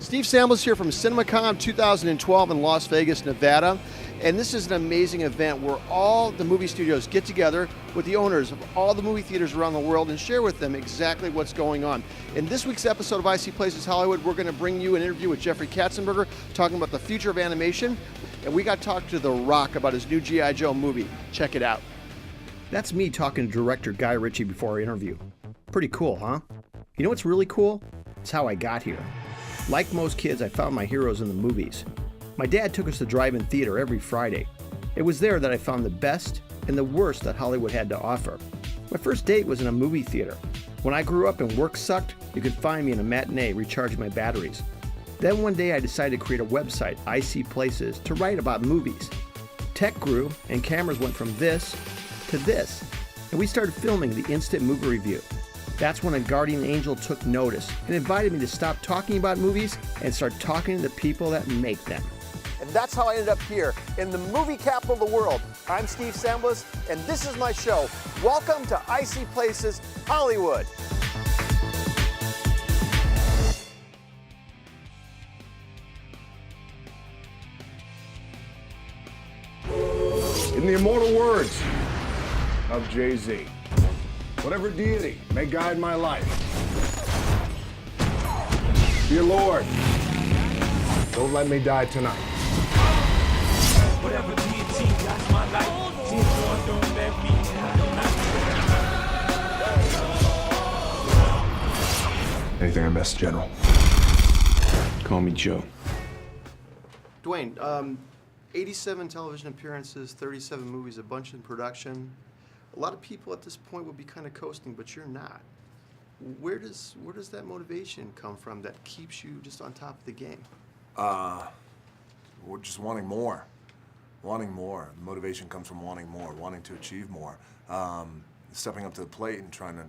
Steve Sambles here from Cinemacon 2012 in Las Vegas, Nevada. And this is an amazing event where all the movie studios get together with the owners of all the movie theaters around the world and share with them exactly what's going on. In this week's episode of IC Places Hollywood, we're going to bring you an interview with Jeffrey Katzenberger talking about the future of animation. And we got to talk to The Rock about his new G.I. Joe movie. Check it out. That's me talking to director Guy Ritchie before our interview. Pretty cool, huh? You know what's really cool? It's how I got here. Like most kids, I found my heroes in the movies. My dad took us to drive-in theater every Friday. It was there that I found the best and the worst that Hollywood had to offer. My first date was in a movie theater. When I grew up and work sucked, you could find me in a matinee recharging my batteries. Then one day I decided to create a website, IC Places, to write about movies. Tech grew and cameras went from this to this, and we started filming the instant movie review. That's when a guardian angel took notice and invited me to stop talking about movies and start talking to the people that make them. And that's how I ended up here in the movie capital of the world. I'm Steve Sambles, and this is my show. Welcome to IC Places Hollywood. In the immortal words of Jay-Z, whatever deity may guide my life, dear Lord, don't let me die tonight. Whatever deity guides my life, dear Lord, don't let me die tonight. Anything I missed, General? Call me Joe. Dwayne, 87 television appearances, 37 movies, a bunch in production. A lot of people at this point would be kind of coasting, but you're not. Where does that motivation come from that keeps you just on top of the game? We're just wanting more. Wanting more. Motivation comes from wanting more, wanting to achieve more. Stepping up to the plate and trying to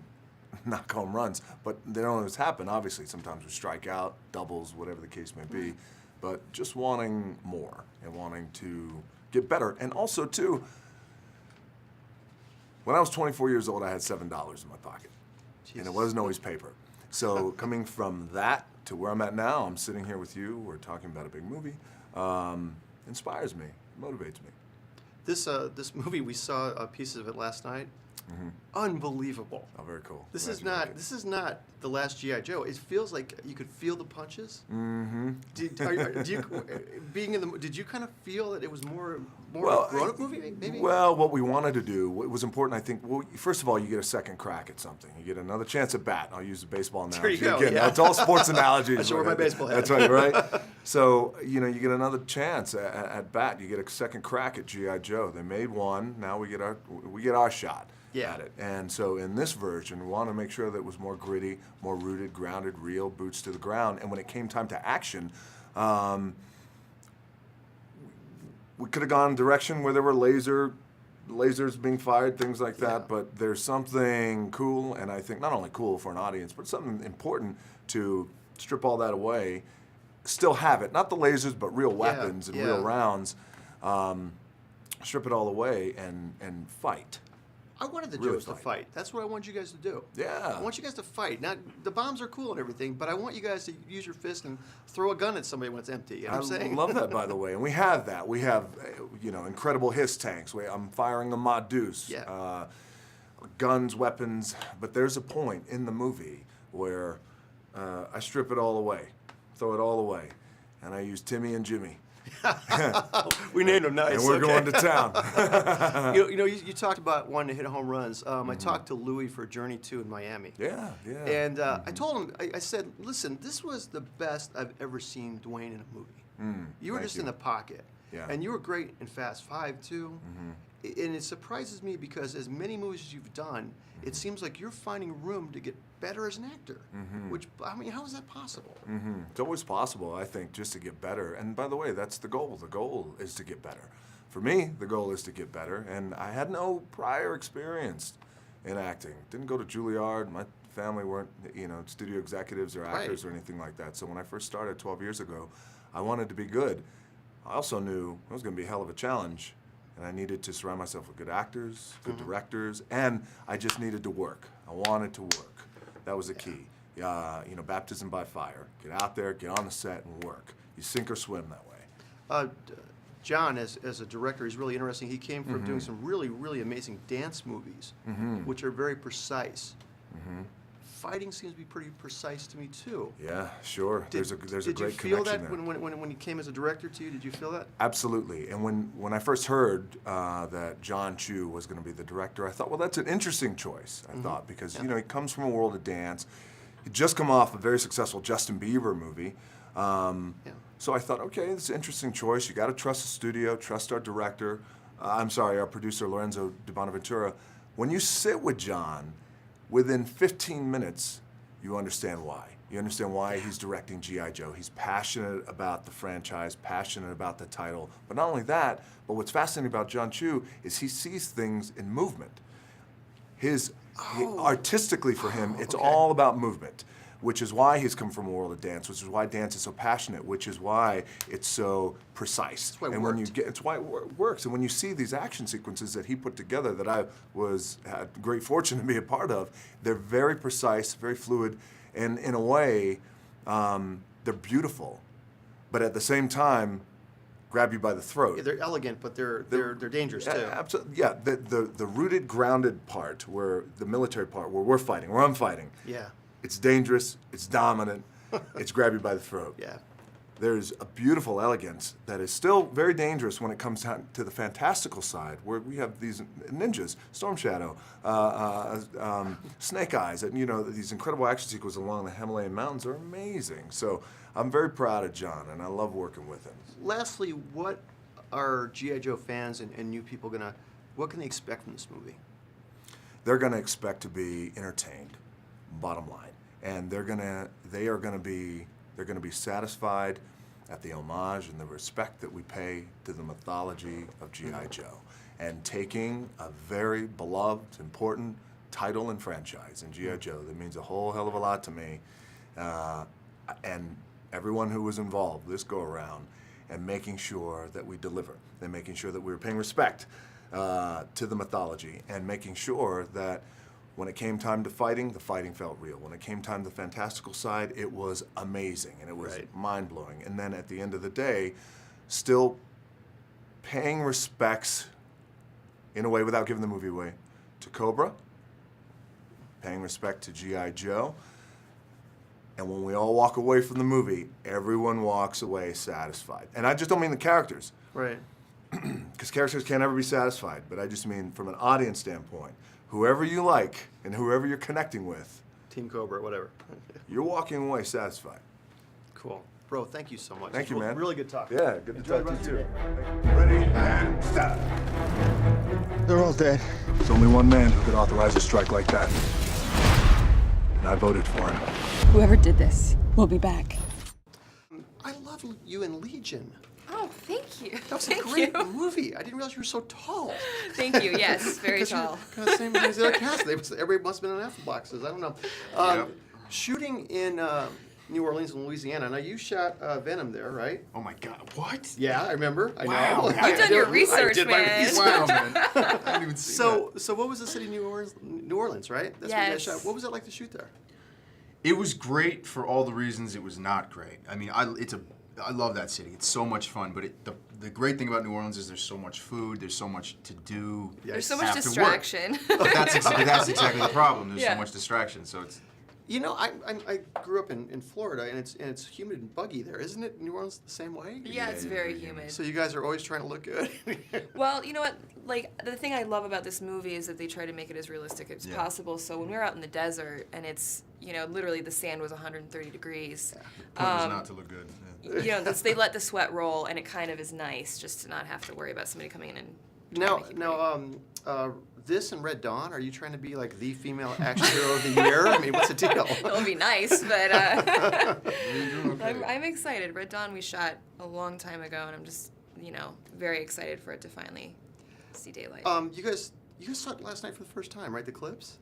knock home runs. But they don't always happen, obviously. Sometimes we strike out, doubles, whatever the case may be. But just wanting more and wanting to get better. And also, too, when I was 24 years old, I had $7 in my pocket. Jesus. And it wasn't always paper. So coming from that to where I'm at now, I'm sitting here with you, we're talking about a big movie, inspires me, motivates me. This movie, we saw pieces of it last night. Mm-hmm. Unbelievable. Oh, very cool. This is not the last G.I. Joe. It feels like you could feel the punches. Mm-hmm. Did you kind of feel that it was more of a grown-up movie, maybe? Well, what we wanted to do, it was important, I think, well, first of all, you get a second crack at something. You get another chance at bat. I'll use the baseball analogy. There you go, again. yeah. It's all sports analogies. I should wear my baseball hat. That's right? So, you get another chance at bat. You get a second crack at G.I. Joe. They made one. Now we get our shot. Yeah. At it. And so in this version, we want to make sure that it was more gritty, more rooted, grounded, real, boots to the ground. And when it came time to action, we could have gone a direction where there were lasers being fired, things like that. Yeah. But there's something cool, and I think not only cool for an audience, but something important to strip all that away, still have it. Not the lasers, but real weapons and real rounds. Strip it all away and fight. I wanted the Joes to fight. That's what I want you guys to do. Yeah. I want you guys to fight. Now, the bombs are cool and everything, but I want you guys to use your fist and throw a gun at somebody when it's empty. You know what I'm saying? I love that, by the way. And we have that. We have, incredible hiss tanks. I'm firing a Ma Deuce. Yeah. Guns, weapons. But there's a point in the movie where I strip it all away, throw it all away, and I use Timmy and Jimmy. We named them nice. And we're going to town. You talked about wanting to hit home runs. I talked to Louis for Journey 2 in Miami. Yeah. And I told him, I said, listen, this was the best I've ever seen Dwayne in a movie. You were just in the pocket. Yeah. And you were great in Fast 5, too. And it surprises me because as many movies as you've done, it seems like you're finding room to get better as an actor. Which, I mean, how is that possible? It's always possible, I think, just to get better. And by the way, that's the goal. The goal is to get better. For me, the goal is to get better. And I had no prior experience in acting. Didn't go to Juilliard. My family weren't, studio executives or actors or anything like that. So when I first started 12 years ago, I wanted to be good. I also knew it was going to be a hell of a challenge. And I needed to surround myself with good actors, good directors, and I just needed to work. I wanted to work. That was the key. baptism by fire. Get out there, get on the set, and work. You sink or swim that way. John, as a director, is really interesting. He came from doing some really, really amazing dance movies, which are very precise. Fighting seems to be pretty precise to me too. Yeah, sure. There's a great connection there. Did you feel that when you came as a director to you? Did you feel that? Absolutely. And when I first heard that John Chu was going to be the director, I thought, well, that's an interesting choice. I thought because he comes from a world of dance. He'd just come off a very successful Justin Bieber movie. So I thought, okay, this is an interesting choice. You got to trust the studio, trust our director. Our producer Lorenzo de Bonaventura. When you sit with John, within 15 minutes, you understand why. You understand why he's directing G.I. Joe. He's passionate about the franchise, passionate about the title. But not only that, but what's fascinating about John Chu is he sees things in movement. Artistically for him, it's all about movement, which is why he's come from a world of dance, which is why dance is so passionate, which is why it's so precise. That's why it's why it works. And when you see these action sequences that he put together that I had great fortune to be a part of, they're very precise, very fluid, and in a way, they're beautiful. But at the same time, grab you by the throat. Yeah, they're elegant, but they're dangerous too. Absolutely. Yeah, the rooted, grounded part, where the military part, where we're fighting, where I'm fighting. Yeah. It's dangerous, it's dominant, it's grab you by the throat. Yeah. There's a beautiful elegance that is still very dangerous when it comes down to the fantastical side, where we have these ninjas, Storm Shadow, Snake Eyes, and these incredible action sequences along the Himalayan mountains are amazing. So I'm very proud of John, and I love working with him. Lastly, what are G.I. Joe fans and new people what can they expect from this movie? They're gonna expect to be entertained, bottom line. And they're gonna be satisfied at the homage and the respect that we pay to the mythology of G.I. Joe, and taking a very beloved, important title and franchise in G.I. Joe that means a whole hell of a lot to me, and everyone who was involved this go around, and making sure that we deliver, and making sure that we were paying respect to the mythology, and making sure that when it came time to fighting, the fighting felt real. When it came time to the fantastical side, it was amazing, and it was mind-blowing. And then at the end of the day, still paying respects, in a way without giving the movie away, to Cobra, paying respect to G.I. Joe, and when we all walk away from the movie, everyone walks away satisfied. And I just don't mean the characters. Right. Because characters can't ever be satisfied, but I just mean from an audience standpoint, whoever you like and whoever you're connecting with, Team Cobra, whatever. you're walking away satisfied. Cool. Bro, thank you so much. Thank you, man. Really good talk. Yeah, good to talk to you too. Ready and stop. They're all dead. There's only one man who could authorize a strike like that. And I voted for him. Whoever did this will be back. I love you in Legion. Oh, thank you. That was a great movie. I didn't realize you were so tall. Thank you. Yes, very 'Cause tall. You're kind of the same as the other cast. Everybody must have been in apple boxes. I don't know. Shooting in New Orleans and Louisiana. Now you shot Venom there, right? Oh my God! What? Yeah, I remember. I Wow. know. You've done your research, I did my man. research. Wow, man! I didn't even see that. So what was the city of New Orleans, right? That's where you guys Yes. shot. What was it like to shoot there? It was great for all the reasons it was not great. I mean, I love that city. It's so much fun. But the great thing about New Orleans is there's so much food. There's so much to do. There's so much after work. distraction. But that's exactly the problem. There's Yeah. so much distraction. So it's. You know, I grew up in Florida, and it's humid and buggy there, isn't it? New Orleans the same way? Yeah, it's very humid. So you guys are always trying to look good. Well, you know what? Like, the thing I love about this movie is that they try to make it as realistic as possible. So when we were out in the desert, and it's, literally the sand was 130 degrees. Point was not to look good. Yeah. They let the sweat roll, and it kind of is nice just to not have to worry about somebody coming in and This and Red Dawn, are you trying to be like the female action hero of the year? I mean, what's the deal? It would be nice, but I'm excited. Red Dawn we shot a long time ago, and I'm just, very excited for it to finally see daylight. You guys saw it last night for the first time, right? The clips?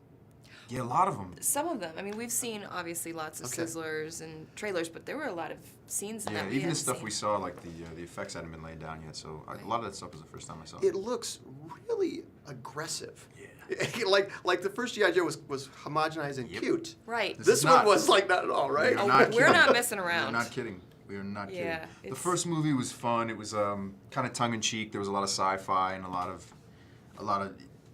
Yeah, a lot of them. Some of them. I mean, we've seen obviously lots of sizzlers and trailers, but there were a lot of scenes in that we even the hadn't stuff seen. we saw, like the effects hadn't been laid down yet. So a lot of that stuff was the first time I saw it. It looks really aggressive. Yeah. like the first G.I. Joe was homogenized and cute. Right. This one was like not at all, right? We're not messing around. We're not kidding. We are not kidding. Yeah, The first movie was fun. It was kind of tongue-in-cheek. There was a lot of sci-fi and a lot of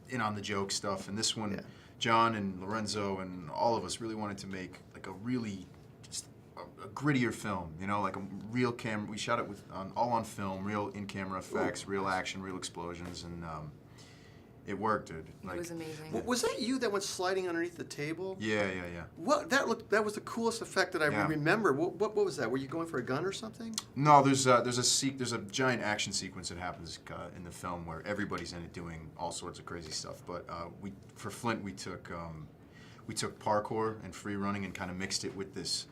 in-on-the-joke stuff. And this one, John and Lorenzo and all of us really wanted to make like a really just a grittier film. You know, like a real camera. We shot it with all on film, real in-camera effects, real action, real explosions, and it worked, dude. It was amazing. Was that you that went sliding underneath the table? Yeah. What that was the coolest effect that I remember. What was that? Were you going for a gun or something? No, there's a giant action sequence that happens in the film where everybody's in it doing all sorts of crazy stuff. But for Flint we took parkour and free running and kind of mixed it with this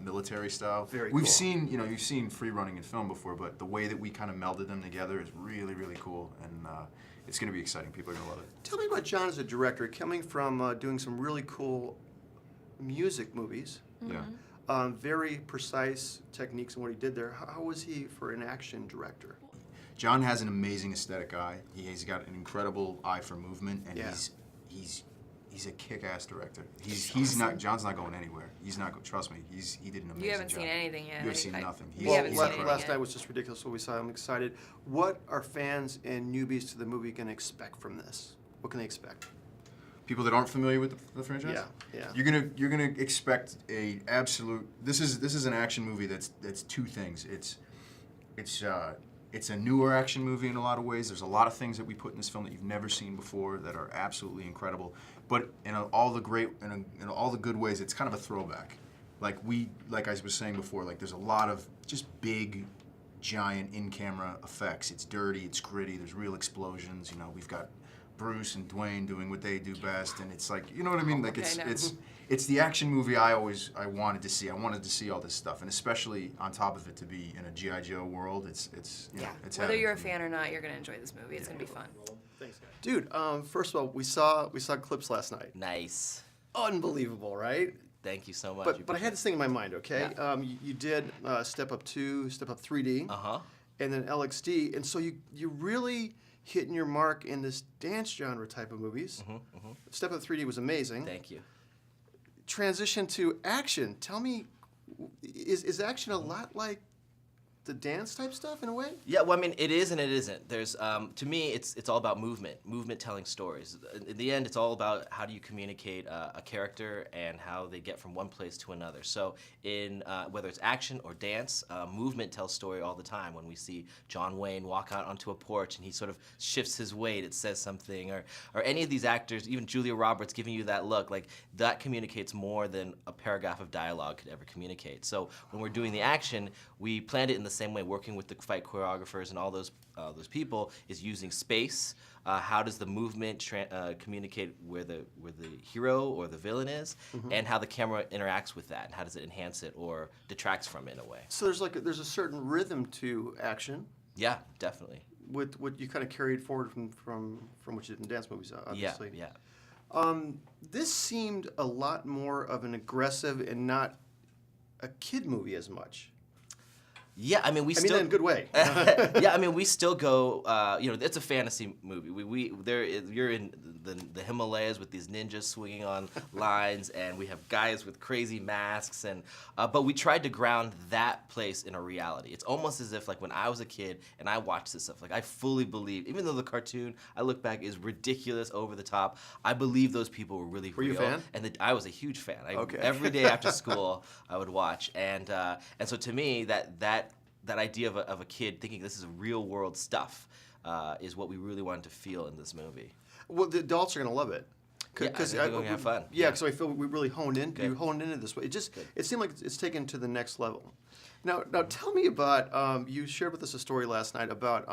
military style. Very We've cool. seen you've seen free running in film before, but the way that we kind of melded them together is really really cool, and it's going to be exciting. People are going to love it. Tell me about John as a director, coming from doing some really cool music movies. Yeah. Very precise techniques in what he did there. How was he for an action director? John has an amazing aesthetic eye. He's got an incredible eye for movement, and Yeah. he's a kick-ass director. He's not. John's not going anywhere. He's not. Trust me. He did an amazing job. You haven't seen anything yet. You've seen nothing. We haven't seen anything last yet. night was just ridiculous what we saw. I'm excited. What are fans and newbies to the movie going to expect from this? What can they expect? People that aren't familiar with the franchise. Yeah. You're gonna expect a absolute. This is an action movie that's two things. It's a newer action movie in a lot of ways. There's a lot of things that we put in this film that you've never seen before that are absolutely incredible. But in all the good ways, it's kind of a throwback. Like I was saying before, like there's a lot of just big, giant in-camera effects. It's dirty, it's gritty. There's real explosions. We've got Bruce and Dwayne doing what they do best, and it's like, you know what I mean? Like it's the action movie I wanted to see. I wanted to see all this stuff, and especially on top of it to be in a G.I. Joe world. It's Whether heaven you're a for me. fan or not, you're gonna enjoy this movie. It's gonna be fun. Thanks, guys. Dude, first of all, we saw clips last night. Nice. Unbelievable, right? Thank you so much. But I had this thing in my mind, okay? Yeah. You did Step Up 2, Step Up 3D, and then LXD, and so you really hitting your mark in this dance genre type of movies. Step Up 3D was amazing. Thank you. Transition to action. Tell me, is action a lot like the dance type stuff in a way? Yeah, well, I mean, it is and it isn't. There's, to me, it's all about movement telling stories. In the end, it's all about how do you communicate a character and how they get from one place to another. So in whether it's action or dance, movement tells story all the time. When we see John Wayne walk out onto a porch and he sort of shifts his weight, it says something. Or any of these actors, even Julia Roberts giving you that look, like that communicates more than a paragraph of dialogue could ever communicate. So when we're doing the action, we planned it in the same way, working with the fight choreographers and all those people, is using space. How does the movement communicate where the hero or the villain is, and how the camera interacts with that, and how does it enhance it or detracts from it in a way. So there's a certain rhythm to action. Yeah, definitely. With what you kind of carried forward from what you did in dance movies, obviously. Yeah. This seemed a lot more of an aggressive and not a kid movie as much. Yeah, I mean, we still. I mean, in a good way. Yeah, I mean, we still go. It's a fantasy movie. You're in the Himalayas with these ninjas swinging on lines, and we have guys with crazy masks, and but we tried to ground that place in a reality. It's almost as if like when I was a kid and I watched this stuff, like I fully believe, even though the cartoon I look back is ridiculous, over the top, I believe those people were really real. Were you a fan? And I was a huge fan. Okay. Every day after school, I would watch, and so to me that idea of a kid thinking this is real world stuff is what we really wanted to feel in this movie. Well, the adults are going to love it. Yeah, I think we're gonna have fun. Yeah, because I feel we really honed into this way. Good. It seemed like it's taken to the next level. Now tell me about you shared with us a story last night about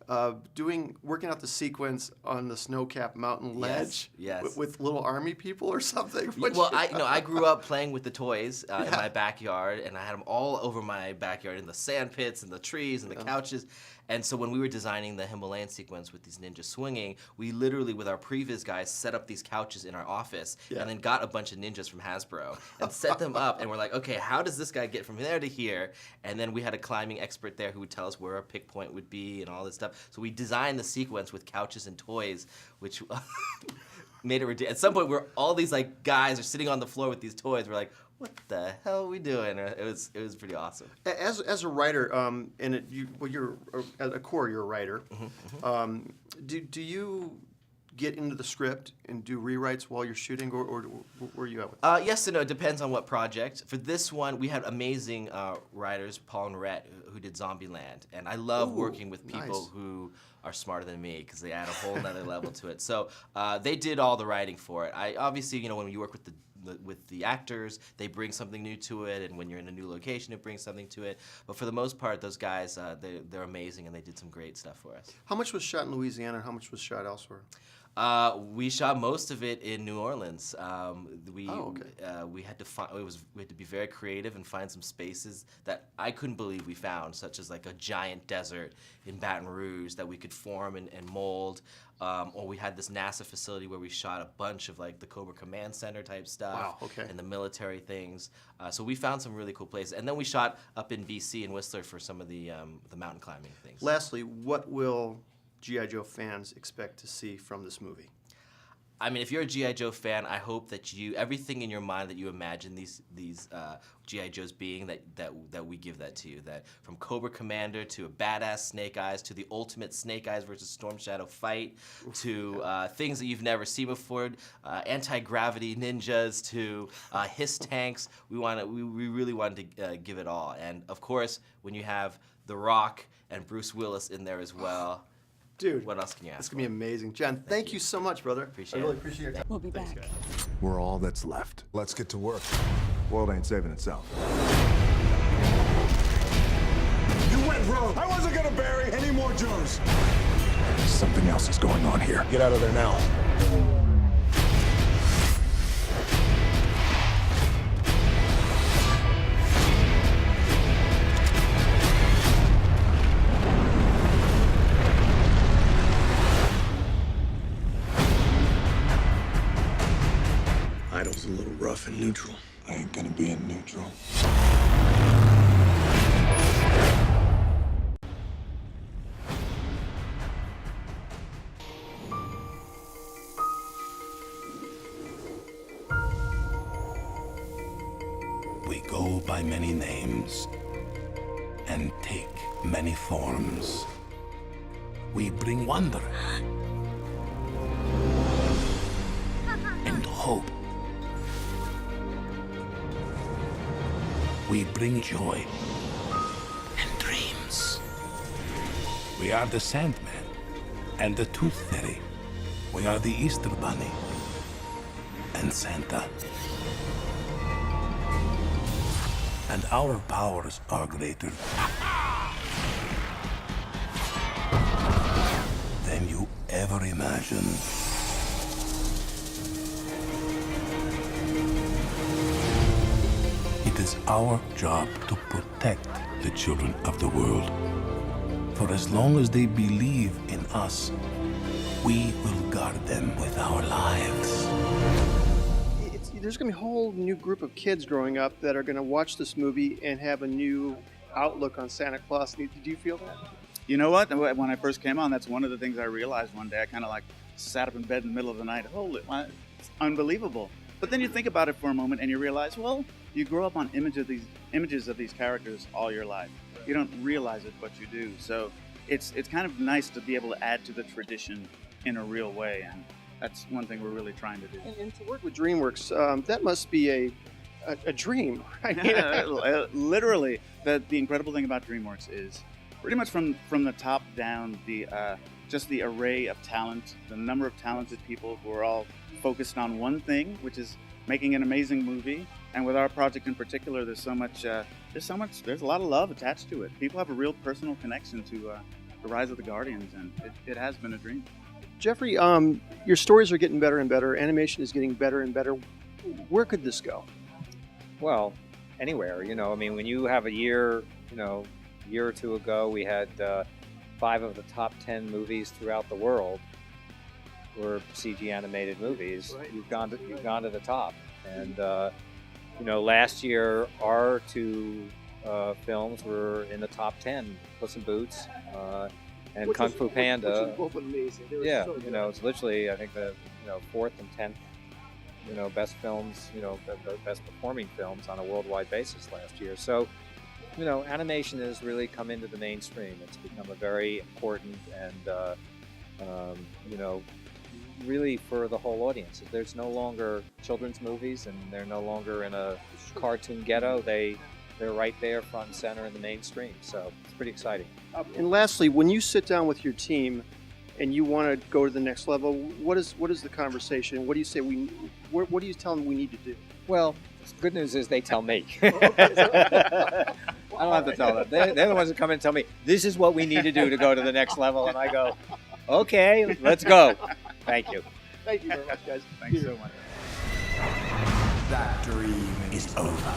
working out the sequence on the snow-capped mountain ledge Yes. with little army people or something. Well, I grew up playing with the toys in my backyard, and I had them all over my backyard in the sand pits and the trees and the couches. And so when we were designing the Himalayan sequence with these ninjas swinging, we literally, with our previs guys, set up these couches in our office and then got a bunch of ninjas from Hasbro and set them up. And we're like, okay, how does this guy get from there to here? And then we had a climbing expert there who would tell us where our pick point would be and all this stuff. stuff. So we designed the sequence with couches and toys, which made it ridiculous. At some point, all these like guys are sitting on the floor with these toys. We're like, what the hell are we doing? It was pretty awesome. As a writer, you're at a core, you're a writer. Do you get into the script and do rewrites while you're shooting, or where are you at with that? Yes and no. It depends on what project. For this one, we had amazing writers, Paul and Rhett, who did Zombieland, and I love working with people who are smarter than me because they add a whole nother level to it. So they did all the writing for it. I obviously, when you work with the actors, they bring something new to it, and when you're in a new location, it brings something to it. But for the most part, those guys, they're amazing, and they did some great stuff for us. How much was shot in Louisiana, and how much was shot elsewhere? We shot most of it in New Orleans. We had to be very creative and find some spaces that I couldn't believe we found, such as like a giant desert in Baton Rouge that we could form and mold. Or we had this NASA facility where we shot a bunch of like the Cobra Command Center type stuff and the military things. So we found some really cool places. And then we shot up in BC and Whistler for some of the mountain climbing things. Lastly, what will G.I. Joe fans expect to see from this movie? I mean, if you're a G.I. Joe fan, I hope that everything in your mind that you imagine these G.I. Joes being, that we give that to you. That from Cobra Commander to a badass Snake Eyes to the ultimate Snake Eyes versus Storm Shadow fight to things that you've never seen before, anti-gravity ninjas to hiss tanks. We really wanted to give it all. And of course, when you have The Rock and Bruce Willis in there as well. Dude, what else can you ask? It's gonna be amazing. John, thank you so much, brother. Appreciate I really it. appreciate your time. We'll be back. We're all that's left. Let's get to work. World ain't saving itself. You went rogue. I wasn't gonna bury any more Joes. Something else is going on here. Get out of there now. Idol's a little rough and neutral. I ain't gonna be in neutral. We go by many names and take many forms. We bring wonder and hope. We bring joy and dreams. We are the Sandman and the Tooth Fairy. We are the Easter Bunny and Santa. And our powers are greater than you ever imagined. It is our job to protect the children of the world. For as long as they believe in us, we will guard them with our lives. There's going to be a whole new group of kids growing up that are going to watch this movie and have a new outlook on Santa Claus. Do you feel that? You know what? When I first came on, that's one of the things I realized one day. I kind of like sat up in bed in the middle of the night. Holy, it's unbelievable. But then you think about it for a moment and you realize, well, you grow up on images of these characters all your life. You don't realize it, but you do. So it's kind of nice to be able to add to the tradition in a real way, and that's one thing we're really trying to do. And to work with DreamWorks, that must be a dream, right? Literally, the incredible thing about DreamWorks is pretty much from the top down, just the array of talent, the number of talented people who are all focused on one thing, which is making an amazing movie. And with our project in particular, there's a lot of love attached to it. People have a real personal connection to the Rise of the Guardians, and it has been a dream. Jeffrey, your stories are getting better and better. Animation is getting better and better. Where could this go? Well, anywhere. I mean, when you have a year or two ago, we had 5 of the top 10 movies throughout the world were CG animated movies. Right. You've gone to the top, and last year our 2 films were in the top 10. Puss in Boots and Which Kung was- Fu Panda. Which was both amazing. They were Yeah, so you good. know, it's literally, I think, the fourth and 10th, best films, the best performing films on a worldwide basis last year. So, animation has really come into the mainstream. It's become a very important and, really for the whole audience. There's no longer children's movies, and they're no longer in a cartoon ghetto. They're right there, front and center in the mainstream. So it's pretty exciting. And lastly, when you sit down with your team and you want to go to the next level, what is the conversation? What do you say what do you tell them we need to do? Well, the good news is they tell me. I don't have to tell them. They're the ones that come in and tell me, this is what we need to do to go to the next level. And I go, okay, let's go. Thank you. Thank you very much, guys. Thanks so much. That dream is over.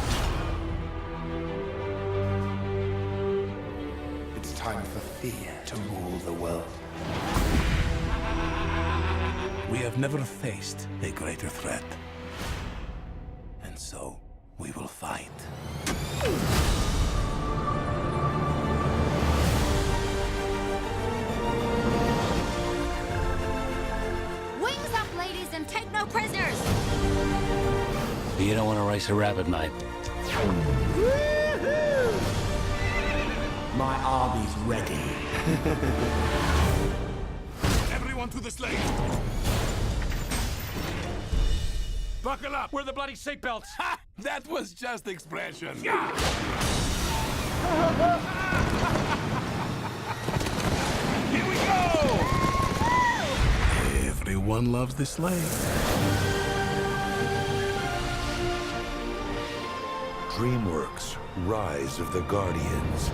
It's time for fear to rule the world. We have never faced a greater threat. And so, we will fight. Wings up, ladies, and take no prisoners! You don't want to race a rabbit, mate. My army's ready. Everyone to the sleigh. Buckle up. We're the bloody seatbelts. That was just expression. Yeah. Here we go. Everyone loves the sleigh. DreamWorks Rise of the Guardians.